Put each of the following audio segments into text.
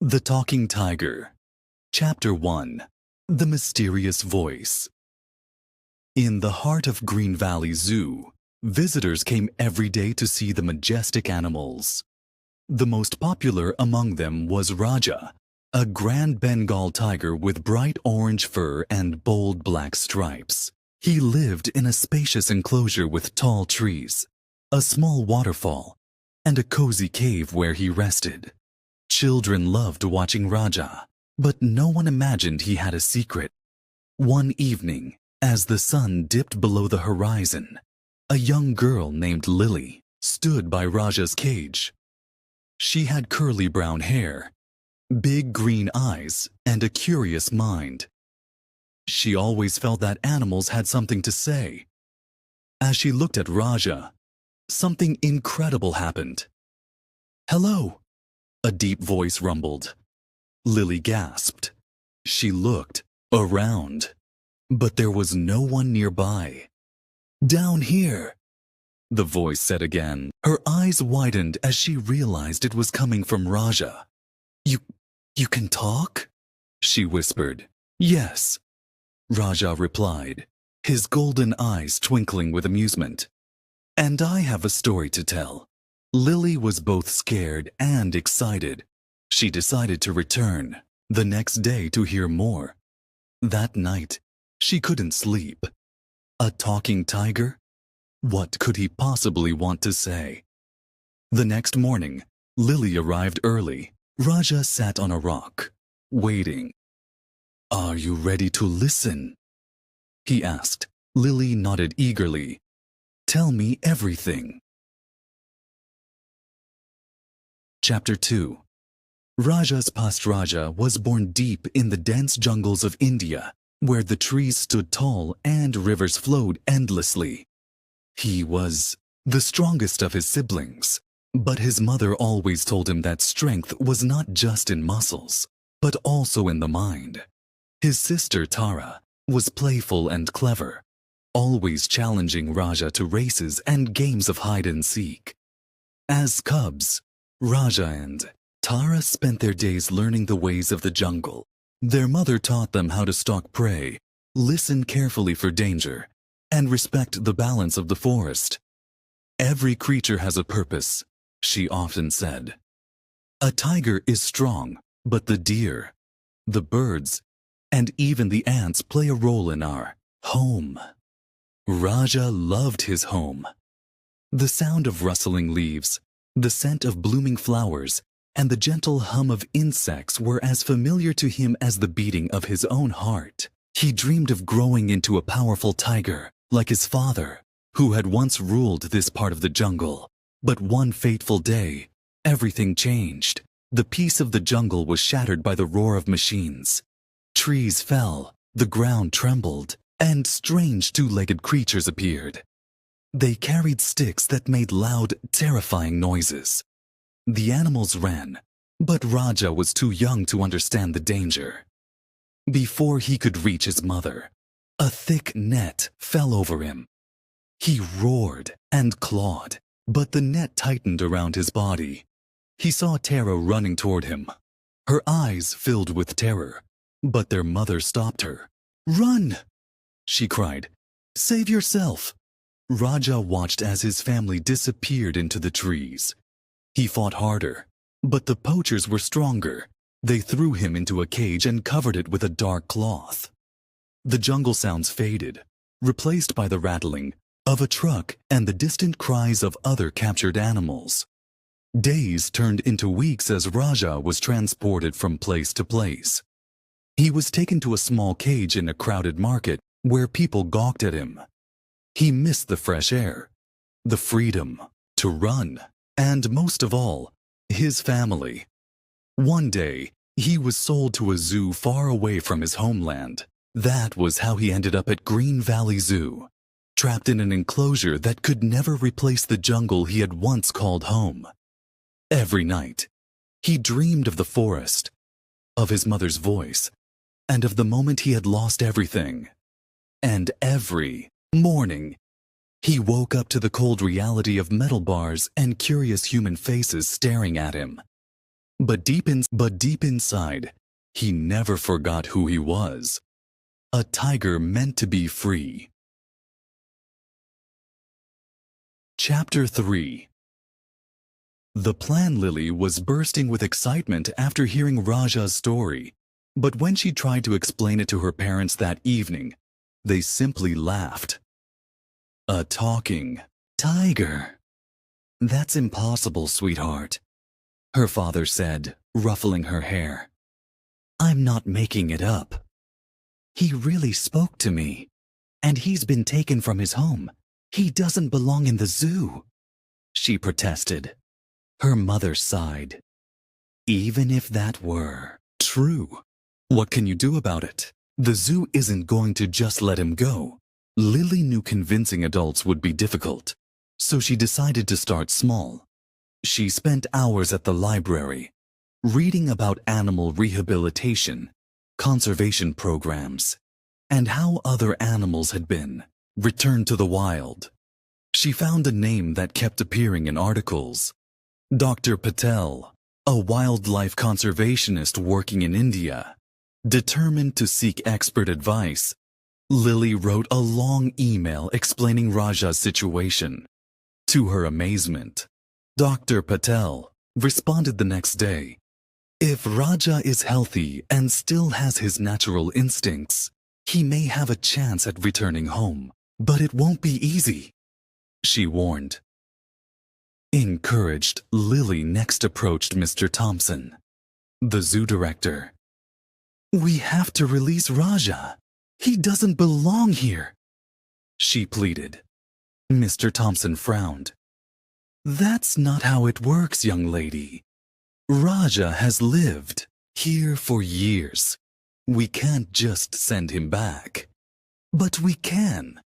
The Talking Tiger. Chapter 1. The Mysterious Voice. In the heart of Green Valley Zoo, visitors came every day to see the majestic animals. The most popular among them was Raja, a grand Bengal tiger with bright orange fur and bold black stripes. He lived in a spacious enclosure with tall trees, a small waterfall, and a cozy cave where he rested. Children loved watching Raja, but no one imagined he had a secret. One evening, as the sun dipped below the horizon, a young girl named Lily stood by Raja's cage. She had curly brown hair, big green eyes, and a curious mind. She always felt that animals had something to say. As she looked at Raja, something incredible happened. "Hello," a deep voice rumbled. Lily gasped. She looked around, but there was no one nearby. "Down here," the voice said again. Her eyes widened as she realized it was coming from Raja. You can talk?" she whispered. "Yes," Raja replied, his golden eyes twinkling with amusement. "And I have a story to tell." Lily was both scared and excited. She decided to return the next day to hear more. That night, she couldn't sleep. A talking tiger? What could he possibly want to say? The next morning, Lily arrived early. Raja sat on a rock, waiting. "Are you ready to listen?" he asked. Lily nodded eagerly. "Tell me everything." Chapter 2. Raja's past Raja was born deep in the dense jungles of India, where the trees stood tall and rivers flowed endlessly. He was the strongest of his siblings, but his mother always told him that strength was not just in muscles, but also in the mind. His sister Tara was playful and clever, always challenging Raja to races and games of hide and seek. As cubs, Raja and Tara spent their days learning the ways of the jungle. Their mother taught them how to stalk prey, listen carefully for danger, and respect the balance of the forest. "Every creature has a purpose," she often said. "A tiger is strong, but the deer, the birds, and even the ants play a role in our home." Raja loved his home. The sound of rustling leaves, the scent of blooming flowers, and the gentle hum of insects were as familiar to him as the beating of his own heart. He dreamed of growing into a powerful tiger, like his father, who had once ruled this part of the jungle. But one fateful day, everything changed. The peace of the jungle was shattered by the roar of machines. Trees fell, the ground trembled, and strange two-legged creatures appeared. They carried sticks that made loud, terrifying noises. The animals ran, but Raja was too young to understand the danger. Before he could reach his mother, a thick net fell over him. He roared and clawed, but the net tightened around his body. He saw Tara running toward him. Her eyes filled with terror, but their mother stopped her. "Run!" she cried. "Save yourself!" Raja watched as his family disappeared into the trees. He fought harder, but the poachers were stronger. They threw him into a cage and covered it with a dark cloth. The jungle sounds faded, replaced by the rattling of a truck and the distant cries of other captured animals. Days turned into weeks as Raja was transported from place to place. He was taken to a small cage in a crowded market where people gawked at him. He missed the fresh air, the freedom to run, and most of all, his family. One day, he was sold to a zoo far away from his homeland. That was how he ended up at Green Valley Zoo, trapped in an enclosure that could never replace the jungle he had once called home. Every night, he dreamed of the forest, of his mother's voice, and of the moment he had lost everything. And every morning, he woke up to the cold reality of metal bars and curious human faces staring at him. But deep inside, he never forgot who he was. A tiger meant to be free. Chapter 3. The Plan Lily was bursting with excitement after hearing Raja's story, but when she tried to explain it to her parents that evening, they simply laughed. A talking tiger. That's impossible, sweetheart, her father said, ruffling her hair. I'm not making it up. He really spoke to me, and he's been taken from his home. He doesn't belong in the zoo, she protested. Her mother sighed. Even if that were true, what can you do about it? The zoo isn't going to just let him go. Lily knew convincing adults would be difficult, so she decided to start small. She spent hours at the library, reading about animal rehabilitation, conservation programs, and how other animals had been returned to the wild. She found a name that kept appearing in articles. Dr. Patel, a wildlife conservationist working in India. Determined to seek expert advice, Lily wrote a long email explaining Raja's situation. To her amazement, Dr. Patel responded the next day. If Raja is healthy and still has his natural instincts, he may have a chance at returning home, but it won't be easy, she warned. Encouraged, Lily next approached Mr. Thompson, the zoo director. We have to release Raja. He doesn't belong here, she pleaded. Mr. Thompson frowned. That's not how it works, young lady. Raja has lived here for years. We can't just send him back. But we can.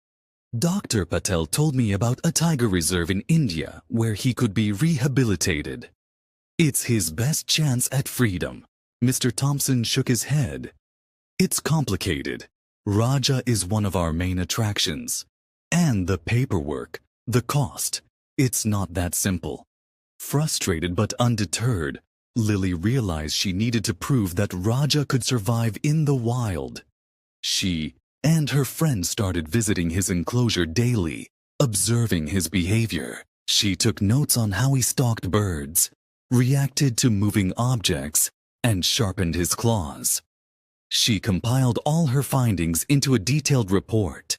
Dr. Patel told me about a tiger reserve in India where he could be rehabilitated. It's his best chance at freedom. Mr. Thompson shook his head. It's complicated. Raja is one of our main attractions. And the paperwork, the cost, it's not that simple. Frustrated but undeterred, Lily realized she needed to prove that Raja could survive in the wild. She and her friend started visiting his enclosure daily, observing his behavior. She took notes on how he stalked birds, reacted to moving objects, and sharpened his claws. She compiled all her findings into a detailed report,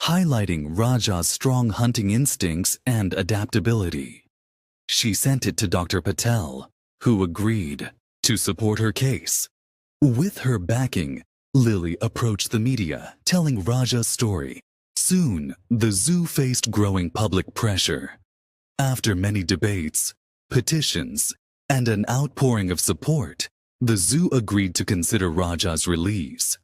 highlighting Raja's strong hunting instincts and adaptability. She sent it to Dr. Patel, who agreed to support her case. With her backing, Lily approached the media, telling Raja's story. Soon, the zoo faced growing public pressure. After many debates, petitions, and an outpouring of support, the zoo agreed to consider Raja's release.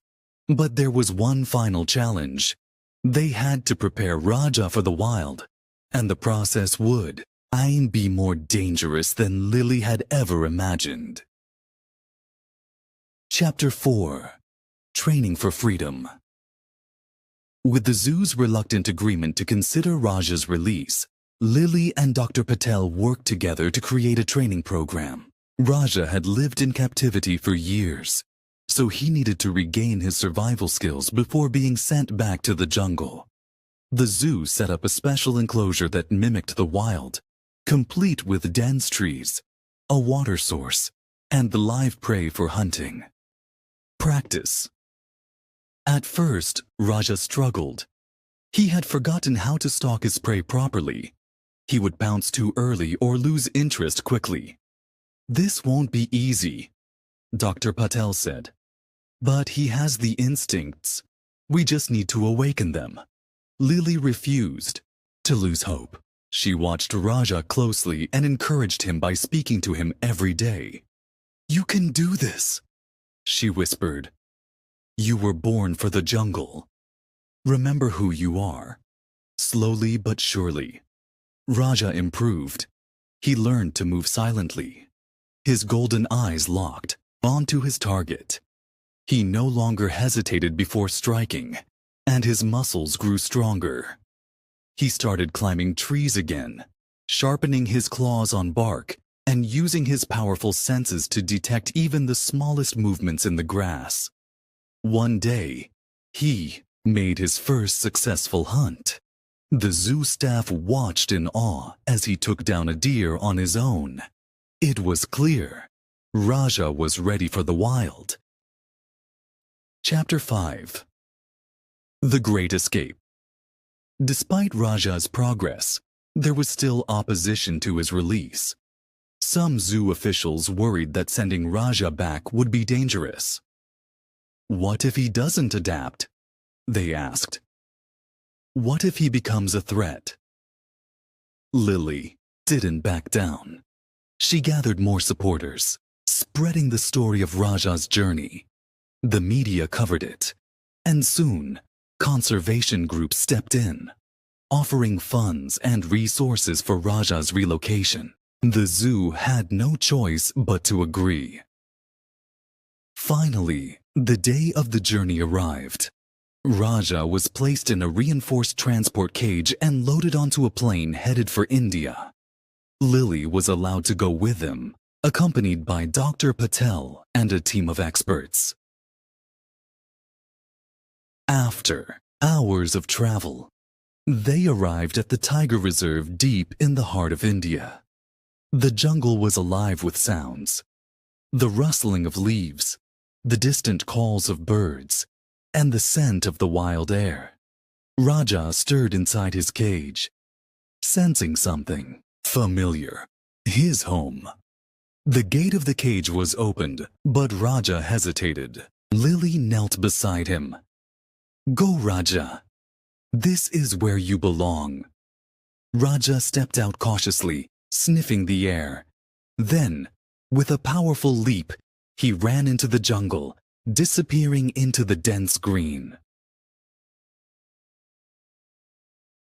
But there was one final challenge. They had to prepare Raja for the wild, and the process would be more dangerous than Lily had ever imagined. Chapter 4. Training for Freedom. With the zoo's reluctant agreement to consider Raja's release, Lily and Dr. Patel worked together to create a training program. Raja had lived in captivity for years, so he needed to regain his survival skills before being sent back to the jungle. The zoo set up a special enclosure that mimicked the wild, complete with dense trees, a water source, and the live prey for hunting. Practice. At first, Raja struggled. He had forgotten how to stalk his prey properly. He would pounce too early or lose interest quickly. This won't be easy, Dr. Patel said. But he has the instincts. We just need to awaken them. Lily refused to lose hope. She watched Raja closely and encouraged him by speaking to him every day. You can do this, she whispered. You were born for the jungle. Remember who you are. Slowly but surely, Raja improved. He learned to move silently. His golden eyes locked onto his target. He no longer hesitated before striking, and his muscles grew stronger. He started climbing trees again, sharpening his claws on bark and using his powerful senses to detect even the smallest movements in the grass. One day, he made his first successful hunt. The zoo staff watched in awe as he took down a deer on his own. It was clear Raja was ready for the wild. Chapter 5. The Great Escape. Despite Raja's progress, there was still opposition to his release. Some zoo officials worried that sending Raja back would be dangerous. What if he doesn't adapt? They asked. What if he becomes a threat? Lily didn't back down. She gathered more supporters, spreading the story of Raja's journey. The media covered it, and soon, conservation groups stepped in, offering funds and resources for Raja's relocation. The zoo had no choice but to agree. Finally, the day of the journey arrived. Raja was placed in a reinforced transport cage and loaded onto a plane headed for India. Lily was allowed to go with him, accompanied by Dr. Patel and a team of experts. After hours of travel, they arrived at the tiger reserve deep in the heart of India. The jungle was alive with sounds. The rustling of leaves, the distant calls of birds, and the scent of the wild air. Raja stirred inside his cage, sensing something familiar. His home. The gate of the cage was opened, but Raja hesitated. Lily knelt beside him. Go, Raja. This is where you belong. Raja stepped out cautiously, sniffing the air. Then, with a powerful leap, he ran into the jungle, disappearing into the dense green.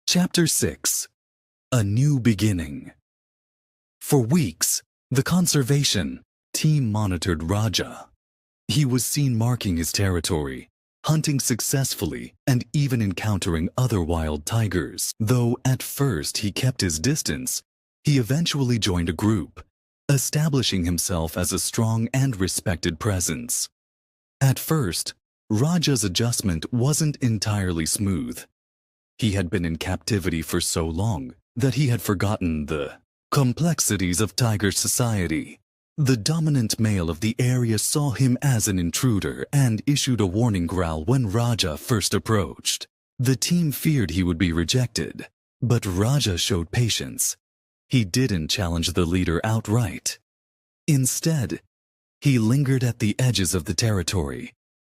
Chapter 6. A New Beginning. For weeks, the conservation team monitored Raja. He was seen marking his territory, hunting successfully, and even encountering other wild tigers. Though at first he kept his distance, he eventually joined a group, establishing himself as a strong and respected presence. At first, Raja's adjustment wasn't entirely smooth. He had been in captivity for so long that he had forgotten the complexities of tiger society. The dominant male of the area saw him as an intruder and issued a warning growl when Raja first approached. The team feared he would be rejected, but Raja showed patience. He didn't challenge the leader outright. Instead, he lingered at the edges of the territory,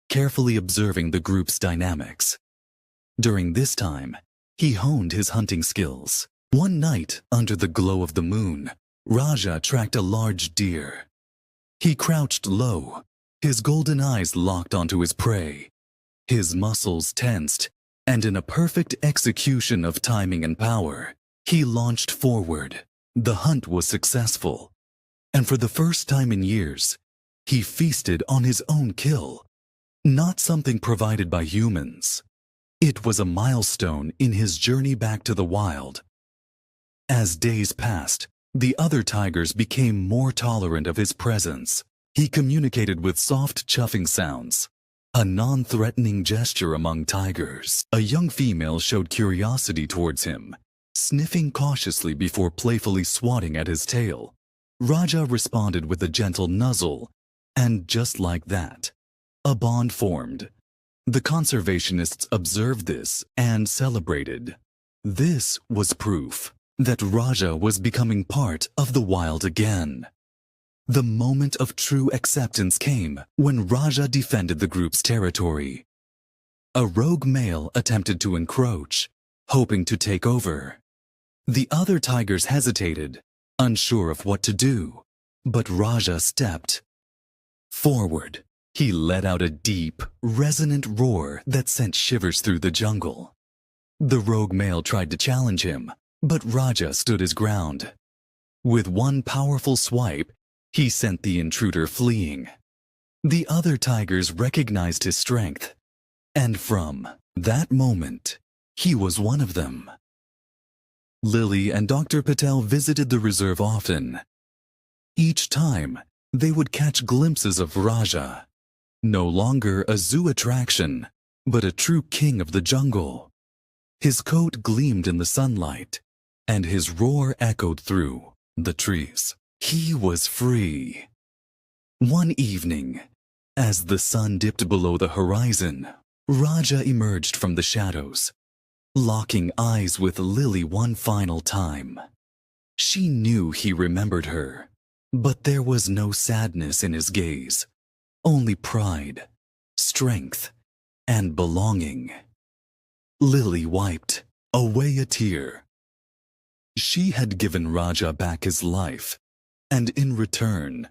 carefully observing the group's dynamics. During this time, he honed his hunting skills. One night, under the glow of the moon, Raja tracked a large deer. He crouched low, his golden eyes locked onto his prey. His muscles tensed, and in a perfect execution of timing and power, he launched forward. The hunt was successful, and for the first time in years, he feasted on his own kill, not something provided by humans. It was a milestone in his journey back to the wild. As days passed, the other tigers became more tolerant of his presence. He communicated with soft chuffing sounds, a non-threatening gesture among tigers. A young female showed curiosity towards him, sniffing cautiously before playfully swatting at his tail. Raja responded with a gentle nuzzle, and just like that, a bond formed. The conservationists observed this and celebrated. This was proof that Raja was becoming part of the wild again. The moment of true acceptance came when Raja defended the group's territory. A rogue male attempted to encroach, hoping to take over. The other tigers hesitated, unsure of what to do, but Raja stepped forward. He let out a deep, resonant roar that sent shivers through the jungle. The rogue male tried to challenge him, but Raja stood his ground. With one powerful swipe, he sent the intruder fleeing. The other tigers recognized his strength, and from that moment, he was one of them. Lily and Dr. Patel visited the reserve often. Each time, they would catch glimpses of Raja, no longer a zoo attraction, but a true king of the jungle. His coat gleamed in the sunlight, and his roar echoed through the trees. He was free. One evening, as the sun dipped below the horizon, Raja emerged from the shadows, locking eyes with Lily one final time. She knew he remembered her, but there was no sadness in his gaze, only pride, strength, and belonging. Lily wiped away a tear. She had given Raja back his life, and in return,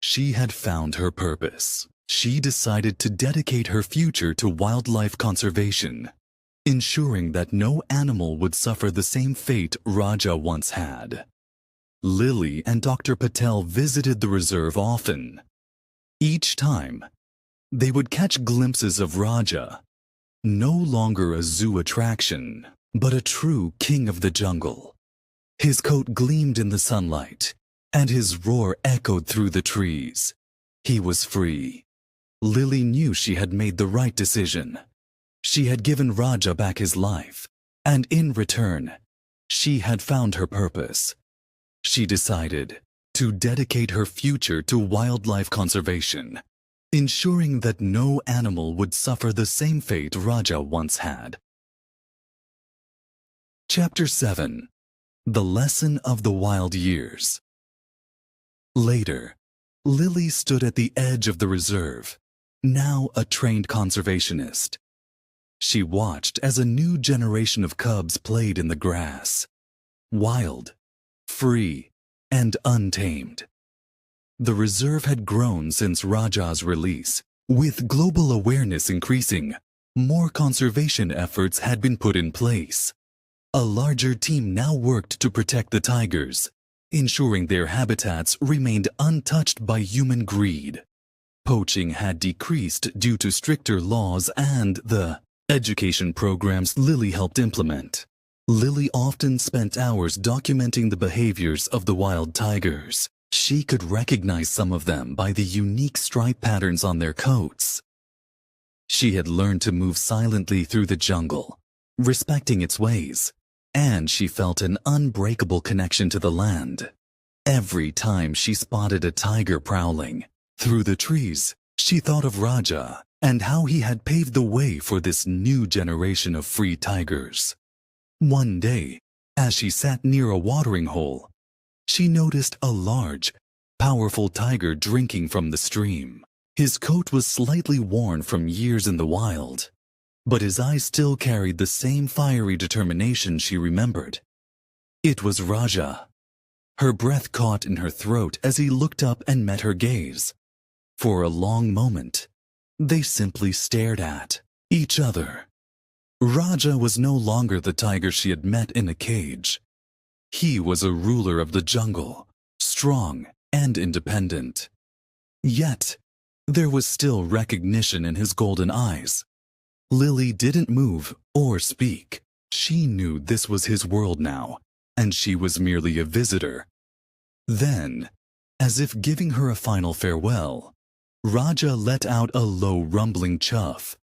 she had found her purpose. She decided to dedicate her future to wildlife conservation, ensuring that no animal would suffer the same fate Raja once had. Lily and Dr. Patel visited the reserve often. Each time, they would catch glimpses of Raja, no longer a zoo attraction, but a true king of the jungle. His coat gleamed in the sunlight, and his roar echoed through the trees. He was free. Lily knew she had made the right decision. She had given Raja back his life, and in return, she had found her purpose. She decided to dedicate her future to wildlife conservation, ensuring that no animal would suffer the same fate Raja once had. Chapter 7. The Lesson of the Wild Years. Later, Lily stood at the edge of the reserve, now a trained conservationist. She watched as a new generation of cubs played in the grass, wild, free, and untamed. The reserve had grown since Raja's release. With global awareness increasing, more conservation efforts had been put in place. A larger team now worked to protect the tigers, ensuring their habitats remained untouched by human greed. Poaching had decreased due to stricter laws and the education programs Lily helped implement. Lily often spent hours documenting the behaviors of the wild tigers. She could recognize some of them by the unique stripe patterns on their coats. She had learned to move silently through the jungle, respecting its ways, and she felt an unbreakable connection to the land. Every time she spotted a tiger prowling through the trees, she thought of Raja and how he had paved the way for this new generation of free tigers. One day, as she sat near a watering hole, she noticed a large, powerful tiger drinking from the stream. His coat was slightly worn from years in the wild, but his eyes still carried the same fiery determination she remembered. It was Raja. Her breath caught in her throat as he looked up and met her gaze. For a long moment, they simply stared at each other. Raja was no longer the tiger she had met in a cage. He was a ruler of the jungle, strong and independent. Yet, there was still recognition in his golden eyes. Lily didn't move or speak. She knew this was his world now, and she was merely a visitor. Then, as if giving her a final farewell, Raja let out a low rumbling chuff,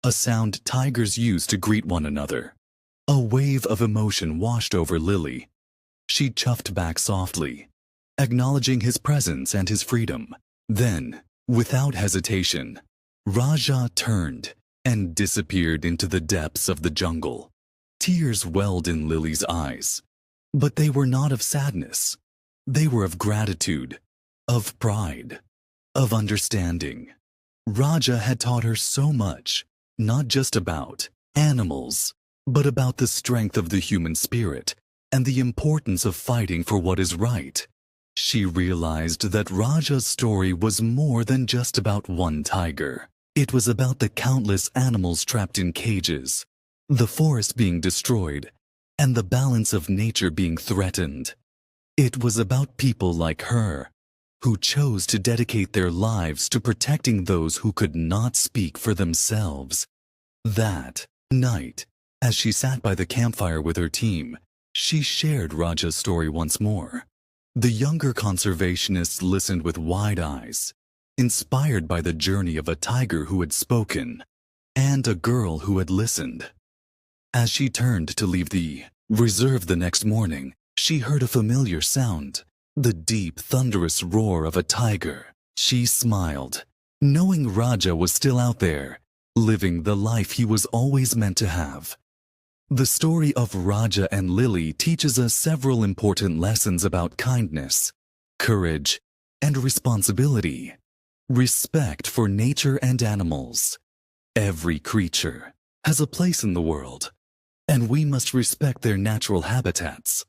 a sound tigers use to greet one another. A wave of emotion washed over Lily. She chuffed back softly, acknowledging his presence and his freedom. Then, without hesitation, Raja turned and disappeared into the depths of the jungle. Tears welled in Lily's eyes, but they were not of sadness. They were of gratitude, of pride, of understanding. Raja had taught her so much, not just about animals, but about the strength of the human spirit and the importance of fighting for what is right. She realized that Raja's story was more than just about one tiger. It was about the countless animals trapped in cages, the forest being destroyed, and the balance of nature being threatened. It was about people like her, who chose to dedicate their lives to protecting those who could not speak for themselves. That night, as she sat by the campfire with her team, she shared Raja's story once more. The younger conservationists listened with wide eyes, inspired by the journey of a tiger who had spoken and a girl who had listened. As she turned to leave the reserve the next morning, she heard a familiar sound, the deep, thunderous roar of a tiger. She smiled, knowing Raja was still out there, living the life he was always meant to have. The story of Raja and Lily teaches us several important lessons about kindness, courage, and responsibility. Respect for nature and animals. Every creature has a place in the world, and we must respect their natural habitats.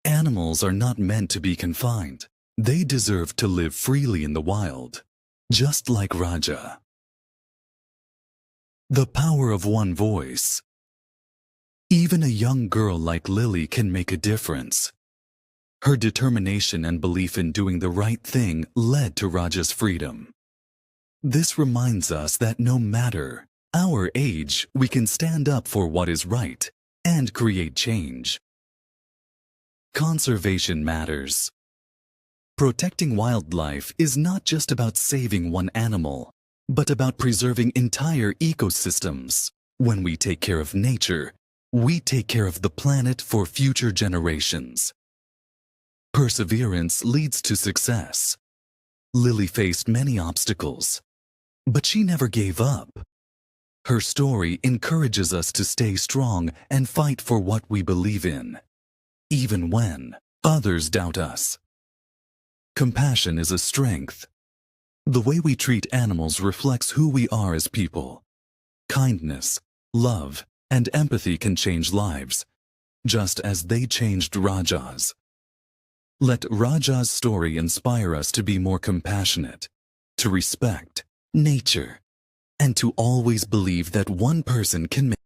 Animals are not meant to be confined. They deserve to live freely in the wild, just like Raja. The power of one voice. Even a young girl like Lily can make a difference. Her determination and belief in doing the right thing led to Raja's freedom. This reminds us that no matter our age, we can stand up for what is right and create change. Conservation matters. Protecting wildlife is not just about saving one animal, but about preserving entire ecosystems. When we take care of nature, we take care of the planet for future generations. Perseverance leads to success. Lily faced many obstacles, but she never gave up. Her story encourages us to stay strong and fight for what we believe in, even when others doubt us. Compassion is a strength. The way we treat animals reflects who we are as people. Kindness, love, and empathy can change lives, just as they changed Raja's. Let Raja's story inspire us to be more compassionate, to respect nature, and to always believe that one person can make